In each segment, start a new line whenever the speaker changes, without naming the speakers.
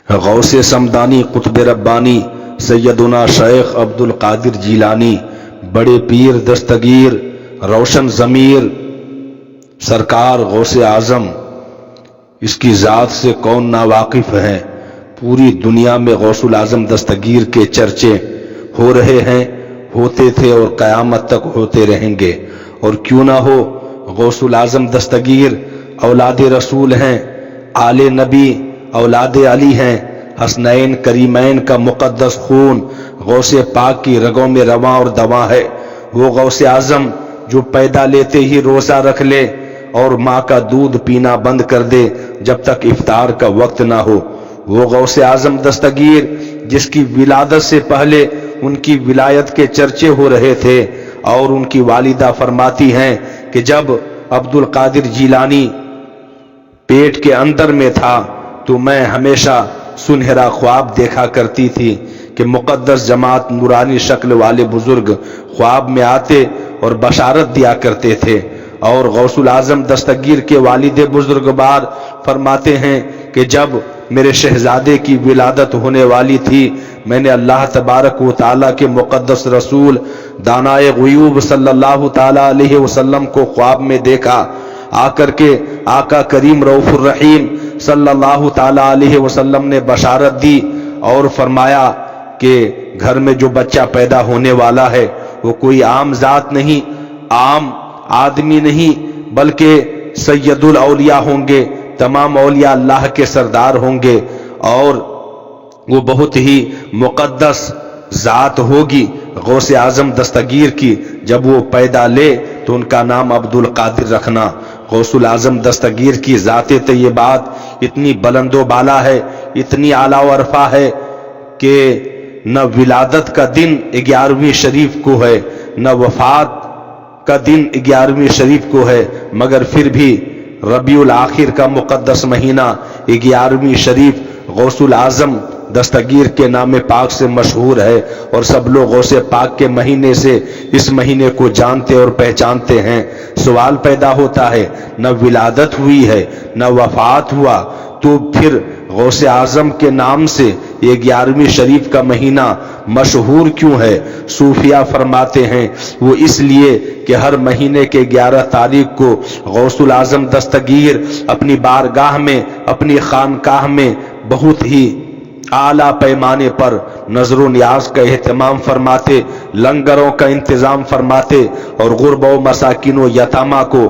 غوث سمدانی قطب ربانی سیدنا شیخ عبد القادر جیلانی، بڑے پیر دستگیر روشن ضمیر سرکار غوث اعظم، اس کی ذات سے کون ناواقف ہے؟ پوری دنیا میں غوث الاعظم دستگیر کے چرچے ہو رہے ہیں، ہوتے تھے اور قیامت تک ہوتے رہیں گے۔ اور کیوں نہ ہو، غوث الاعظم دستگیر اولاد رسول ہیں، آل نبی اولاد علی ہیں، حسنین کریمین کا مقدس خون غوث پاک کی رگوں میں رواں اور دواں ہے۔ وہ غوث اعظم جو پیدا لیتے ہی روزہ رکھ لے اور ماں کا دودھ پینا بند کر دے جب تک افطار کا وقت نہ ہو۔ وہ غوث اعظم دستگیر جس کی ولادت سے پہلے ان کی ولایت کے چرچے ہو رہے تھے، اور ان کی والدہ فرماتی ہیں کہ جب عبد القادر جیلانی پیٹ کے اندر میں تھا تو میں ہمیشہ سنہرا خواب دیکھا کرتی تھی کہ مقدس جماعت نورانی شکل والے بزرگ خواب میں آتے اور بشارت دیا کرتے تھے۔ اور غوث الاعظم دستگیر کے والد بزرگوار فرماتے ہیں کہ جب میرے شہزادے کی ولادت ہونے والی تھی، میں نے اللہ تبارک و تعالیٰ کے مقدس رسول دانائے غیوب صلی اللہ تعالیٰ علیہ وسلم کو خواب میں دیکھا۔ آ کر کے آقا کریم رؤوف الرحیم صلی اللہ تعالیٰ علیہ وسلم نے بشارت دی اور فرمایا کہ گھر میں جو بچہ پیدا ہونے والا ہے وہ کوئی عام ذات نہیں، عام آدمی نہیں، بلکہ سید الاولیاء ہوں گے، تمام اولیاء اللہ کے سردار ہوں گے، اور وہ بہت ہی مقدس ذات ہوگی غوث اعظم دستگیر کی۔ جب وہ پیدا لے تو ان کا نام عبد القادر رکھنا۔ غوث الاعظم دستگیر کی ذات طیبات اتنی بلند و بالا ہے، اتنی اعلیٰ و عرفہ ہے کہ نہ ولادت کا دن 11ویں شریف کو ہے، نہ وفات کا دن 11ویں شریف کو ہے، مگر پھر بھی ربیع الاخر کا مقدس مہینہ 11ویں شریف غوث الاعظم دستگیر کے نام پاک سے مشہور ہے، اور سب لوگ غوث پاک کے مہینے سے اس مہینے کو جانتے اور پہچانتے ہیں۔ سوال پیدا ہوتا ہے، نہ ولادت ہوئی ہے نہ وفات ہوا، تو پھر غوث اعظم کے نام سے یہ 11ویں شریف کا مہینہ مشہور کیوں ہے؟ صوفیہ فرماتے ہیں وہ اس لیے کہ ہر مہینے کے 11 تاریخ کو غوث الاعظم دستگیر اپنی بارگاہ میں، اپنی خانقاہ میں بہت ہی اعلیٰ پیمانے پر نظر و نیاز کا اہتمام فرماتے، لنگروں کا انتظام فرماتے، اور غربا و مساکین و یتامہ کو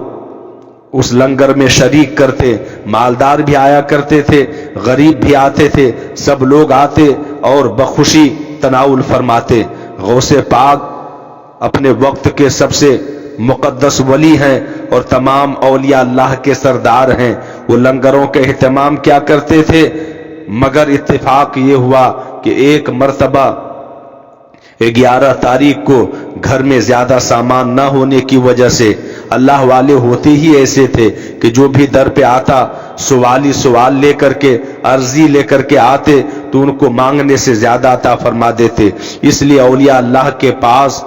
اس لنگر میں شریک کرتے۔ مالدار بھی آیا کرتے تھے، غریب بھی آتے تھے، سب لوگ آتے اور بخوشی تناول فرماتے۔ غوث پاک اپنے وقت کے سب سے مقدس ولی ہیں اور تمام اولیاء اللہ کے سردار ہیں۔ وہ لنگروں کا اہتمام کیا کرتے تھے، مگر اتفاق یہ ہوا کہ ایک مرتبہ 11 تاریخ کو گھر میں زیادہ سامان نہ ہونے کی وجہ سے، اللہ والے ہوتے ہی ایسے تھے کہ جو بھی در پہ آتا سوال لے کر کے، عرضی لے کر کے آتے تو ان کو مانگنے سے زیادہ عطا فرما دیتے۔ اس لیے اولیاء اللہ کے پاس،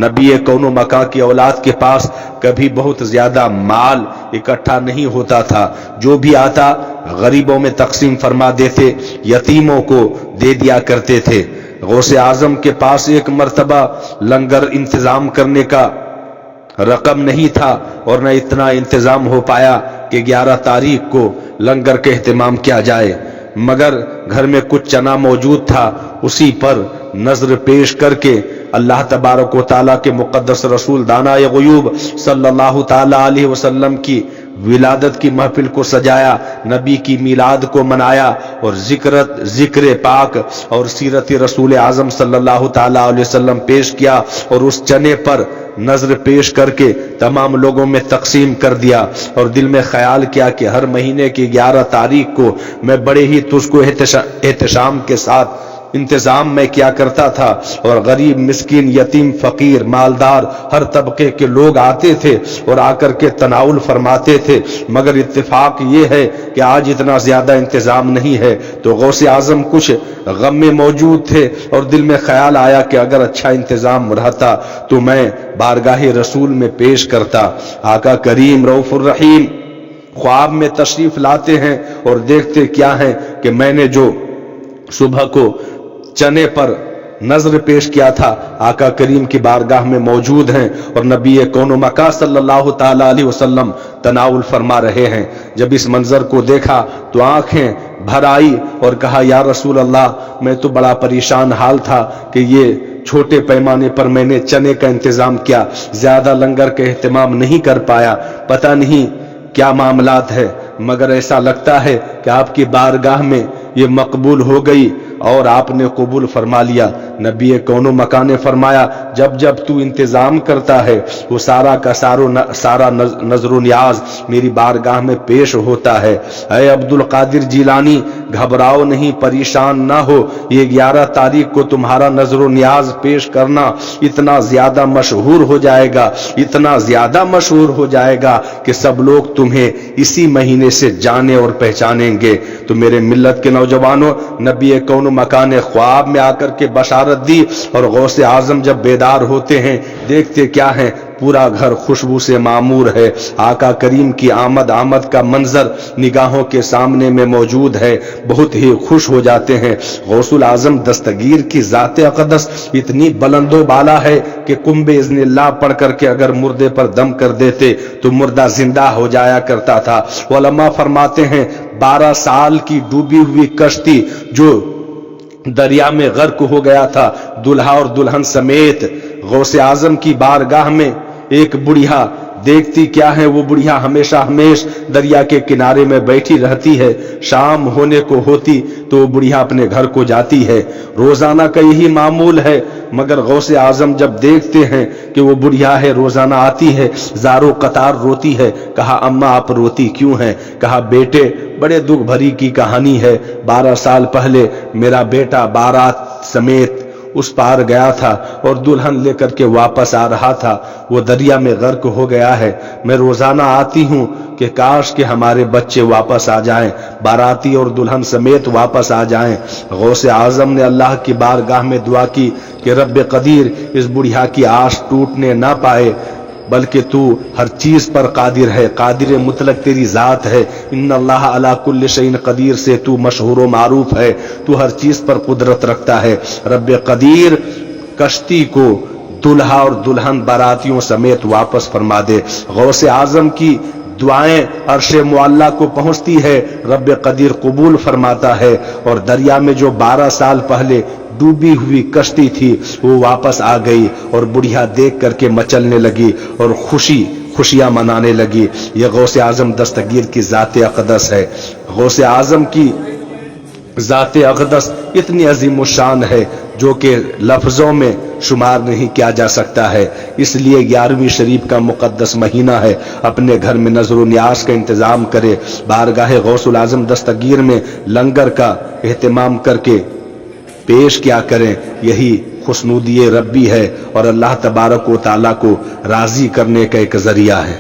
نبی کون و مکان کی اولاد کے پاس کبھی بہت زیادہ مال اکٹھا نہیں ہوتا تھا، جو بھی آتا غریبوں میں تقسیم فرما دیتے، یتیموں کو دے دیا کرتے تھے۔ غوث اعظم کے پاس ایک مرتبہ لنگر انتظام کرنے کا رقم نہیں تھا، اور نہ اتنا انتظام ہو پایا کہ 11 تاریخ کو لنگر کا اہتمام کیا جائے، مگر گھر میں کچھ چنا موجود تھا، اسی پر نظر پیش کر کے اللہ تبارک و تعالیٰ کے مقدس رسول دانائے غیوب صلی اللہ تعالیٰ علیہ وسلم کی ولادت کی محفل کو سجایا، نبی کی میلاد کو منایا، اور ذکر پاک اور سیرت رسول اعظم صلی اللہ تعالیٰ علیہ وسلم پیش کیا، اور اس چنے پر نظر پیش کر کے تمام لوگوں میں تقسیم کر دیا، اور دل میں خیال کیا کہ ہر مہینے کی 11 تاریخ کو میں بڑے ہی تجھ کو احتشام کے ساتھ انتظام میں کیا کرتا تھا، اور غریب مسکین یتیم فقیر مالدار ہر طبقے کے لوگ آتے تھے اور آ کر کے تناول فرماتے تھے، مگر اتفاق یہ ہے کہ آج اتنا زیادہ انتظام نہیں ہے۔ تو غوث اعظم کچھ غم میں موجود تھے، اور دل میں خیال آیا کہ اگر اچھا انتظام رہتا تو میں بارگاہ رسول میں پیش کرتا۔ آقا کریم رؤوف الرحیم خواب میں تشریف لاتے ہیں اور دیکھتے کیا ہیں کہ میں نے جو صبح کو چنے پر نظر پیش کیا تھا، آقا کریم کی بارگاہ میں موجود ہیں اور نبی کون و مکان صلی اللہ تعالی علیہ وسلم تناول فرما رہے ہیں۔ جب اس منظر کو دیکھا تو آنکھیں بھر آئی اور کہا یا رسول اللہ، میں تو بڑا پریشان حال تھا کہ یہ چھوٹے پیمانے پر میں نے چنے کا انتظام کیا، زیادہ لنگر کا اہتمام نہیں کر پایا، پتہ نہیں کیا معاملات ہے، مگر ایسا لگتا ہے کہ آپ کی بارگاہ میں یہ مقبول ہو گئی اور آپ نے قبول فرما لیا۔ نبی کون و مکان نے فرمایا جب جب تو انتظام کرتا ہے وہ سارا کا سارا نظر و نیاز میری بارگاہ میں پیش ہوتا ہے۔ اے عبد القادر جیلانی، گھبراؤ نہیں، پریشان نہ ہو، یہ 11 تاریخ کو تمہارا نظر و نیاز پیش کرنا اتنا زیادہ مشہور ہو جائے گا، اتنا زیادہ مشہور ہو جائے گا کہ سب لوگ تمہیں اسی مہینے سے جانے اور پہچانیں گے۔ تو میرے ملت کے نوجوانوں، نبی کون و مکان نے خواب میں آ کر کے بشارت دی اور غوث اعظم جب بیدار ہوتے ہیں دیکھتے کیا ہیں، پورا گھر خوشبو سے معمور ہے، آقا کریم کی آمد کا منظر نگاہوں کے سامنے میں موجود ہے، بہت ہی خوش ہو جاتے ہیں۔ غوث الاعظم دستگیر کی ذات اقدس اتنی بلند و بالا ہے کہ قم باذن اللہ پڑھ کر کے اگر مردے پر دم کر دیتے تو مردہ زندہ ہو جایا کرتا تھا۔ علماء فرماتے ہیں 12 سال کی ڈوبی ہوئی کشتی جو دریا میں غرق ہو گیا تھا، دلہا اور دلہن سمیت، غوث اعظم کی بارگاہ میں ایک بڑھیا دیکھتی کیا ہے، وہ بڑھیا ہمیشہ دریا کے کنارے میں بیٹھی رہتی ہے، شام ہونے کو ہوتی تو وہ بڑھیا اپنے گھر کو جاتی ہے، روزانہ کا یہی معمول ہے، مگر غوث اعظم جب دیکھتے ہیں کہ وہ بڑھیا ہے، روزانہ آتی ہے، زارو قطار روتی ہے، کہا اماں آپ روتی کیوں ہیں؟ کہا بیٹے بڑے دکھ بھری کی کہانی ہے، 12 سال پہلے میرا بیٹا بارات سمیت اس پار گیا تھا اور دلہن لے کر کے واپس آ رہا تھا، وہ دریا میں غرق ہو گیا ہے، میں روزانہ آتی ہوں کہ کاش کہ ہمارے بچے واپس آ جائیں، باراتی اور دلہن سمیت واپس آ جائیں۔ غوث اعظم نے اللہ کی بارگاہ میں دعا کی کہ رب قدیر اس بڑھیا کی آس ٹوٹنے نہ پائے، بلکہ تو ہر چیز پر قادر ہے، قادر مطلق تیری ذات ہے، ان اللہ علی کل شیء قدیر سے تو مشہور و معروف ہے، تو ہر چیز پر قدرت رکھتا ہے۔ رب قدیر کشتی کو دلہا اور دلہن باراتیوں سمیت واپس فرما دے۔ غوث اعظم کی دعائیں عرش معلیٰ کو پہنچتی ہے، رب قدیر قبول فرماتا ہے اور دریا میں جو 12 سال پہلے ڈوبی ہوئی کشتی تھی وہ واپس آ گئی اور بڑھیا دیکھ کر کے مچلنے لگی اور خوشیاں منانے لگی۔ یہ غوث اعظم دستگیر کی ذات اقدس ہے۔ غوث اعظم کی ذات اقدس اتنی عظیم الشان ہے جو کہ لفظوں میں شمار نہیں کیا جا سکتا ہے، اس لیے 11ویں شریف کا مقدس مہینہ ہے، اپنے گھر میں نظر و نیاز کا انتظام کرے، بارگاہ غوث الاعظم دستگیر میں لنگر کا اہتمام کر کے پیش کیا کریں، یہی خوشنودی ربی ہے اور اللہ تبارک و تعالیٰ کو راضی کرنے کا ایک ذریعہ ہے۔